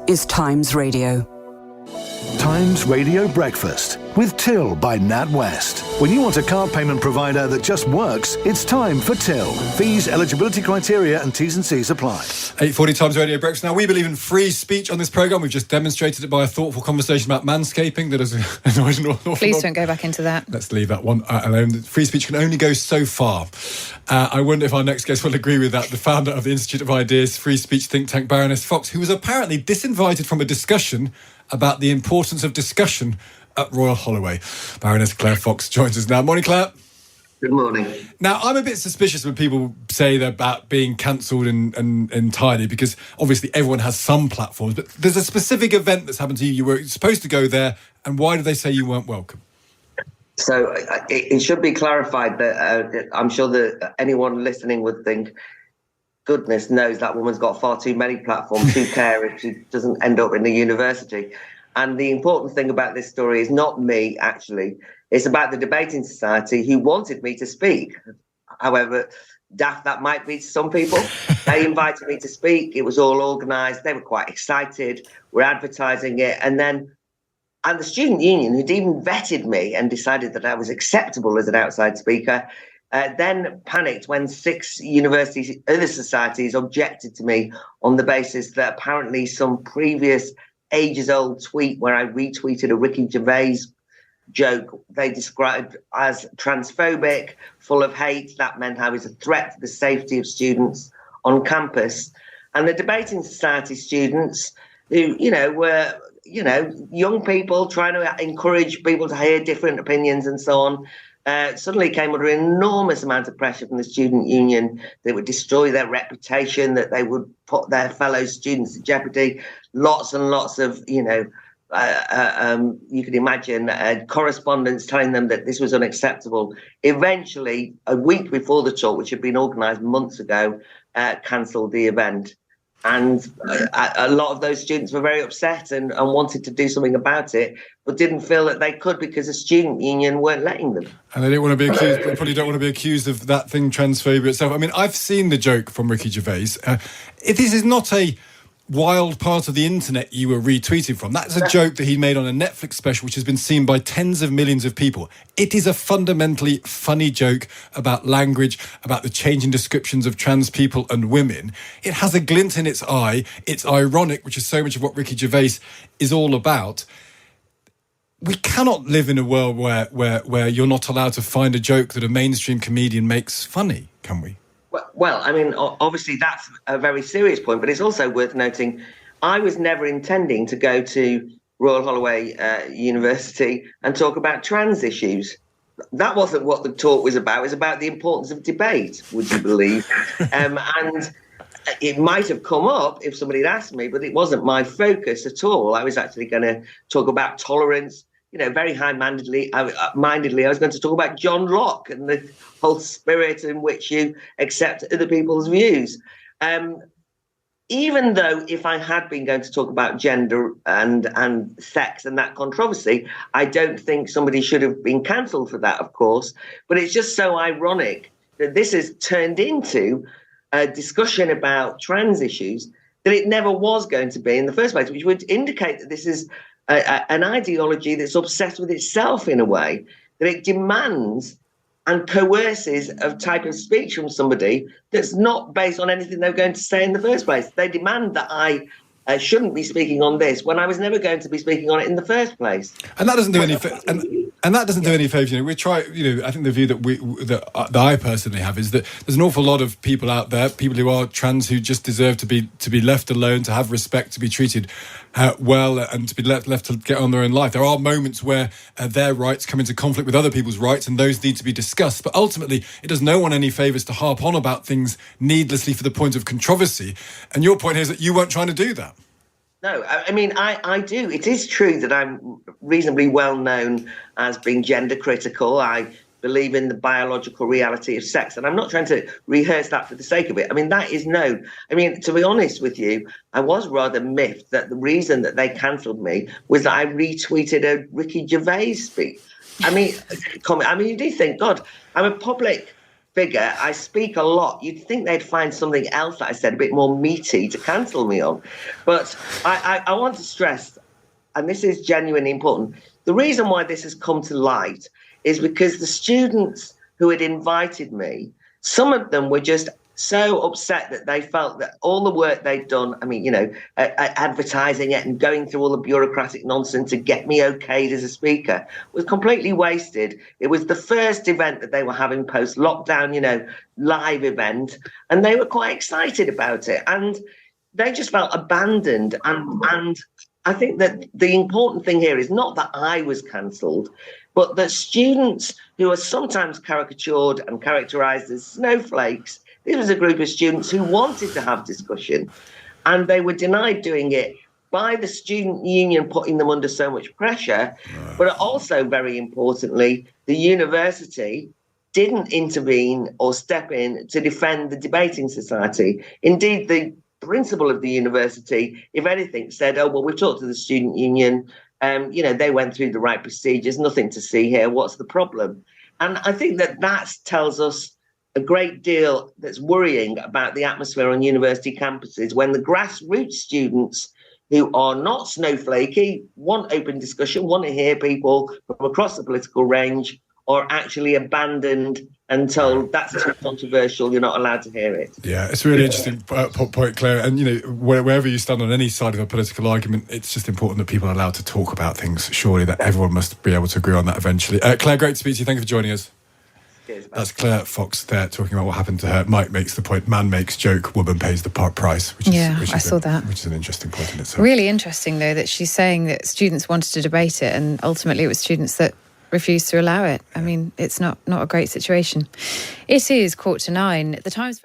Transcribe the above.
Is Times Radio. Times Radio Breakfast with Till by NatWest. When you want a card payment provider that just works, it's time for Till. Fees, eligibility criteria and T's and C's apply. 8:40 Times Radio Breakfast. Now, we believe in free speech on this programme. We've just demonstrated it by a thoughtful conversation about manscaping that has annoyed an awful lot. Please don't go back into that. Let's leave that one alone. Free speech can only go so far. I wonder if our next guest will agree with that. The founder of the Institute of Ideas free speech think tank, Baroness Fox, who was apparently disinvited from a discussion about the importance of discussion at Royal Holloway. Baroness Claire Fox joins us now. Morning, Claire. Good morning. Now, I'm a bit suspicious when people say they're about being cancelled and entirely, because obviously everyone has some platforms, but there's a specific event that's happened to you. You were supposed to go there, and why did they say you weren't welcome? So it should be clarified that I'm sure that anyone listening would think, goodness knows that woman's got far too many platforms. Who care if she doesn't end up in the university? And the important thing about this story is not me, actually. It's about the Debating Society, who wanted me to speak. However daft that might be to some people. They invited me to speak. It was all organised. They were quite excited. We're advertising it. And the student union, who'd even vetted me and decided that I was acceptable as an outside speaker, then panicked when 6 universities, other societies, objected to me on the basis that apparently some previous ages-old tweet where I retweeted a Ricky Gervais joke they described as transphobic, full of hate. That meant I was a threat to the safety of students on campus. And the Debating Society students, who, were, young people trying to encourage people to hear different opinions and so on, suddenly came under an enormous amount of pressure from the student union. They would destroy their reputation, that they would put their fellow students in jeopardy. Lots and lots of, you can imagine correspondence telling them that this was unacceptable. Eventually, a week before the talk, which had been organised months ago, cancelled the event. And a lot of those students were very upset and wanted to do something about it, but didn't feel that they could because the student union weren't letting them. And they didn't want to be accused. They probably don't want to be accused of that thing, transphobia itself. I mean, I've seen the joke from Ricky Gervais. This is not a wild part of the internet you were retweeting from. That's a joke that he made on a Netflix special, which has been seen by tens of millions of people. It is a fundamentally funny joke about language, about the changing descriptions of trans people and women. It has a glint in its eye. It's ironic, which is so much of what Ricky Gervais is all about. We cannot live in a world where you're not allowed to find a joke that a mainstream comedian makes funny, can we? Well, I mean, obviously that's a very serious point, but it's also worth noting I was never intending to go to Royal Holloway University and talk about trans issues. That wasn't what the talk was about. It was about the importance of debate, would you believe? And it might have come up if somebody had asked me, but it wasn't my focus at all. I was actually going to talk about tolerance. Very high-mindedly, I was going to talk about John Locke and the whole spirit in which you accept other people's views. Even though if I had been going to talk about gender and sex and that controversy, I don't think somebody should have been cancelled for that, of course. But it's just so ironic that this has turned into a discussion about trans issues that it never was going to be in the first place, which would indicate that this is an ideology that's obsessed with itself in a way, that it demands and coerces a type of speech from somebody that's not based on anything they're going to say in the first place. They demand that I shouldn't be speaking on this when I was never going to be speaking on it in the first place. And that doesn't do any and that doesn't do any favours. We try. I think the view that I personally have is that there's an awful lot of people out there, people who are trans, who just deserve to be left alone, to have respect, to be treated well, and to be left to get on their own life. There are moments where their rights come into conflict with other people's rights, and those need to be discussed. But ultimately, it does no one any favours to harp on about things needlessly for the point of controversy. And your point here is that you weren't trying to do that. No, I mean, I do. It is true that I'm reasonably well known as being gender critical. I believe in the biological reality of sex, and I'm not trying to rehearse that for the sake of it. I mean, that is known. I mean, to be honest with you, I was rather miffed that the reason that they cancelled me was that I retweeted a Ricky Gervais speech. I mean, comment. I mean, you do think, God, I'm a public figure. I speak a lot. You'd think they'd find something else that I said a bit more meaty to cancel me on. But I want to stress, and this is genuinely important, the reason why this has come to light is because the students who had invited me, some of them were just so upset that they felt that all the work they'd done, I mean, advertising it and going through all the bureaucratic nonsense to get me okayed as a speaker was completely wasted. It was the first event that they were having post-lockdown, live event, and they were quite excited about it. And they just felt abandoned. And I think that the important thing here is not that I was cancelled, but that students who are sometimes caricatured and characterised as snowflakes, this was a group of students who wanted to have discussion, and they were denied doing it by the student union putting them under so much pressure. But also, very importantly, the university didn't intervene or step in to defend the debating society. Indeed, the principal of the university, if anything, said, oh, well, we've talked to the student union. They went through the right procedures, nothing to see here. What's the problem? And I think that tells us a great deal that's worrying about the atmosphere on university campuses when the grassroots students who are not snowflakey, want open discussion, want to hear people from across the political range, are actually abandoned and told that's too controversial, you're not allowed to hear it. Yeah, it's a really interesting point, Claire. And, wherever you stand on any side of a political argument, it's just important that people are allowed to talk about things, surely, that everyone must be able to agree on that eventually. Claire, great to speak to you. Thank you for joining us. Cheers, that's Claire Fox there talking about what happened to her. Mike makes the point, man makes joke, woman pays the price. Which I saw that. Which is an interesting point in itself. Really interesting, though, that she's saying that students wanted to debate it and ultimately it was students that refused to allow it. I mean, it's not a great situation. It is 9:15. The Times...